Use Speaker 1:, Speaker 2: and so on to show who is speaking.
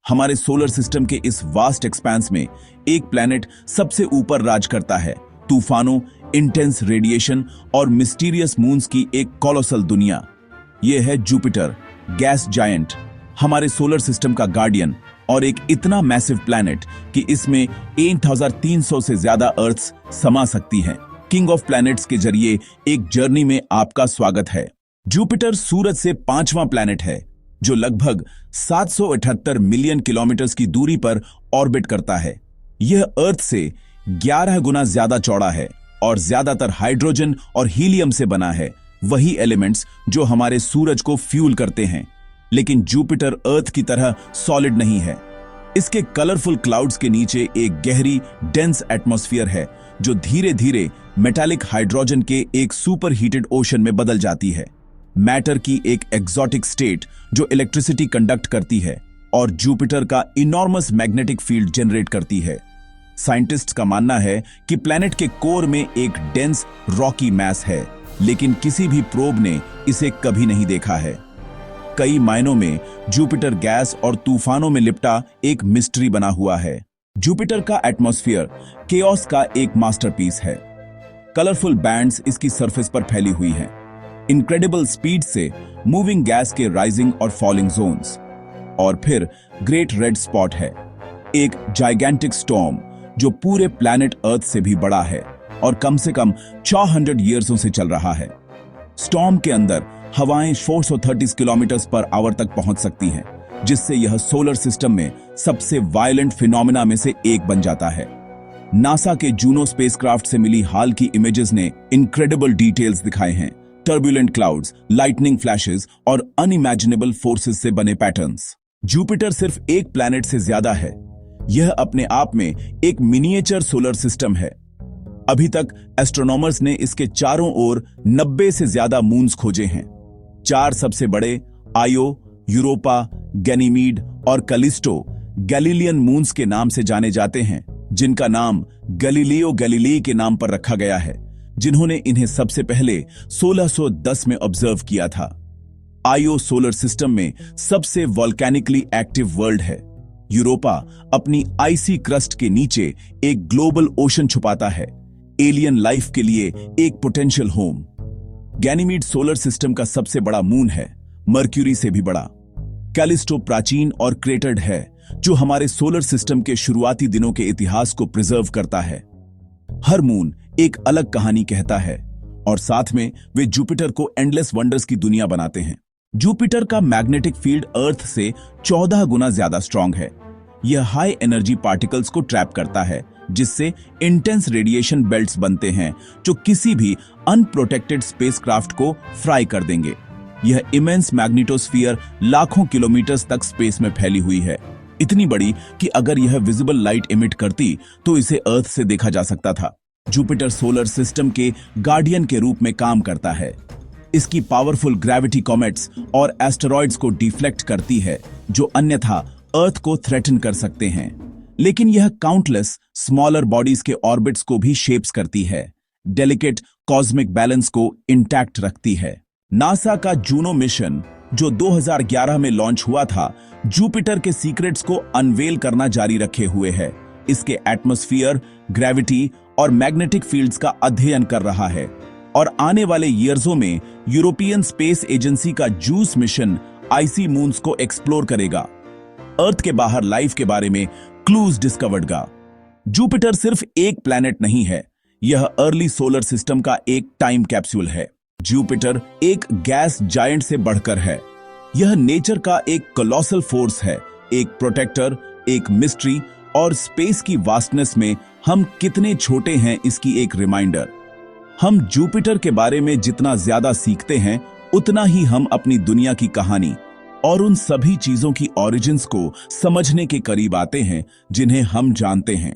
Speaker 1: हमारे solar system के इस वास्ट एक्सपेंस में एक प्लैनेट सबसे ऊपर राज करता है। तूफानों, इंटेंस रेडिएशन और मिस्टीरियस मून्स की एक कोलोसल दुनिया। यह है जुपिटर, गैस जायंट, हमारे सोलर सिस्टम का गार्डियन और एक इतना मैसिव प्लैनेट कि इसमें 8300 से ज्यादा अर्थ्स समा सकती हैं। किंग ऑफ प्लैनेट्स के जरिए एक जर्नी में आपका स्वागत है। जुपिटर सूरज से 5वां प्लैनेट है जो लगभग 778 मिलियन किलोमीटर्स की दूरी पर ऑर्बिट करता है। यह अर्थ से 11 गुना ज्यादा चौड़ा है और ज्यादातर हाइड्रोजन और हीलियम से बना है, वही एलिमेंट्स जो हमारे सूरज को फ्यूल करते हैं। लेकिन जुपिटर अर्थ की तरह सॉलिड नहीं है। इसके कलरफुल क्लाउड्स के नीचे एक गहरी डेंस एटमॉस्फेयर है जो धीरे धीरे मेटालिक हाइड्रोजन के एक सुपर हीटेड ओशन में बदल जाती है। मैटर की एक एक्सोटिक स्टेट जो इलेक्ट्रिसिटी कंडक्ट करती है और जुपिटर का इनॉर्मस मैग्नेटिक फील्ड जनरेट करती है। साइंटिस्ट्स का मानना है कि प्लैनेट के कोर में एक डेंस रॉकी मैस है, लेकिन किसी भी प्रोब ने इसे कभी नहीं देखा है। कई मायनों में जुपिटर गैस और तूफानों में लिपटा एक मिस्ट्री बना हुआ है। जुपिटर का एटमॉस्फेयर केओस का एक मास्टरपीस है। कलरफुल बैंड्स इसकी सरफेस पर फैली हुई हैं। इनक्रेडिबल स्पीड से मूविंग गैस के राइजिंग और फॉलिंग जोन्स। और फिर ग्रेट रेड स्पॉट है, एक जाइगेंटिक स्टॉर्म जो पूरे प्लैनेट अर्थ से भी बड़ा है और कम से कम 400 ईयर्सों से चल रहा है। स्टॉर्म के अंदर हवाएं 430 किलोमीटर पर आवर तक पहुंच सकती हैं, जिससे यह सोलर सिस्टम में सबसे वायलेंट फिनोमेना में से एक बन जाता है। नासा के जूनो स्पेसक्राफ्ट से मिली हाल की इमेजेस ने इनक्रेडिबल डिटेल्स दिखाए हैं। टर्बुलेंट क्लाउड्स, लाइटनिंग फ्लैशेस और अनइमेजिनेबल फोर्सेस से बने पैटर्न्स। जुपिटर सिर्फ एक प्लैनेट से ज्यादा है। यह अपने आप में एक मिनिएचर सोलर सिस्टम है। अभी तक एस्ट्रोनॉमर्स ने इसके चारों ओर 90 से ज्यादा मून्स खोजे हैं। 4 सबसे बड़े आयो, यूरोपा, गैनीमीड और कैलिस्टो गैलीलियन मून्स के नाम से जाने जाते हैं, जिनका नाम गैलीलियो गैलीली के नाम पर रखा गया है, जिन्होंने इन्हें सबसे पहले 1610 में ऑब्जर्व किया था। आयो सोलर सिस्टम में सबसे वॉल्केनिकली एक्टिव वर्ल्ड है। यूरोपा अपनी आइसी क्रस्ट के नीचे एक ग्लोबल ओशन छुपाता है, एलियन लाइफ के लिए एक potential home. Ganymede solar system का सबसे बड़ा मून है, मर्क्यूरी से भी बड़ा। कैलिस्टो प्राचीन और क्रेटर्ड है, जो हमारे सोलर सिस्टम के शुरुआती दिनों के इतिहास को प्रिजर्व करता है। हर मून एक अलग कहानी कहता है और साथ में वे जुपिटर को एंडलेस वंडर्स की दुनिया बनाते हैं। जुपिटर का मैग्नेटिक फील्ड अर्थ से 14 गुना ज्यादा स्ट्रांग है। यह हाई एनर्जी पार्टिकल्स को ट्रैप करता है, जिससे इंटेंस रेडिएशन बेल्ट्स बनते हैं जो किसी भी अनप्रोटेक्टेड स्पेसक्राफ्ट को फ्राई कर देंगे। यह इमेंस मैग्नेटोस्फीयर लाखों किलोमीटर्स तक स्पेस में फैली हुई है, इतनी बड़ी कि अगर यह विजिबल लाइट इमिट करती तो इसे अर्थ से देखा जा सकता था। जुपिटर सोलर सिस्टम के गार्डियन के रूप में काम करता है। इसकी पावरफुल ग्रेविटी कॉमेट्स और एस्टेरॉइड्स को डिफ्लेक्ट करती है, जो अन्यथा अर्थ को थ्रेटन कर सकते हैं। लेकिन यह काउंटलेस स्मॉलर बॉडीज के ऑर्बिट्स को भी शेप्स करती है, डेलिकेट कॉस्मिक बैलेंस को इंटैक्ट रखती है। नासा का जूनो मिशन जो 2011 में लॉन्च हुआ था, जुपिटर के सीक्रेट्स को अनवेल करना जारी रखे हुए है। इसके एटमॉस्फेयर, ग्रेविटी और मैग्नेटिक फील्ड्स का अध्ययन कर रहा है और आने वाले ईयर्सों में यूरोपियन स्पेस एजेंसी का जूस मिशन आईसी मून्स को एक्सप्लोर करेगा। अर्थ के बाहर लाइफ के बारे में क्लूज डिस्कवर्ड गा। जुपिटर सिर्फ एक प्लैनेट नहीं है, यह अर्ली सोलर सिस्टम का एक टाइम कैप्सूल है। जुपिटर एक गैस जायंट से बढ़कर है। यह नेचर का एक कोलोसल फोर्स है, एक प्रोटेक्टर, एक मिस्ट्री और स्पेस की वास्टनेस में हम कितने छोटे हैं इसकी एक रिमाइंडर। हम जुपिटर के बारे में जितना ज्यादा सीखते हैं, उतना ही हम अपनी दुनिया की कहानी और उन सभी चीजों की ओरिजिन्स को समझने के करीब आते हैं जिन्हें हम जानते हैं।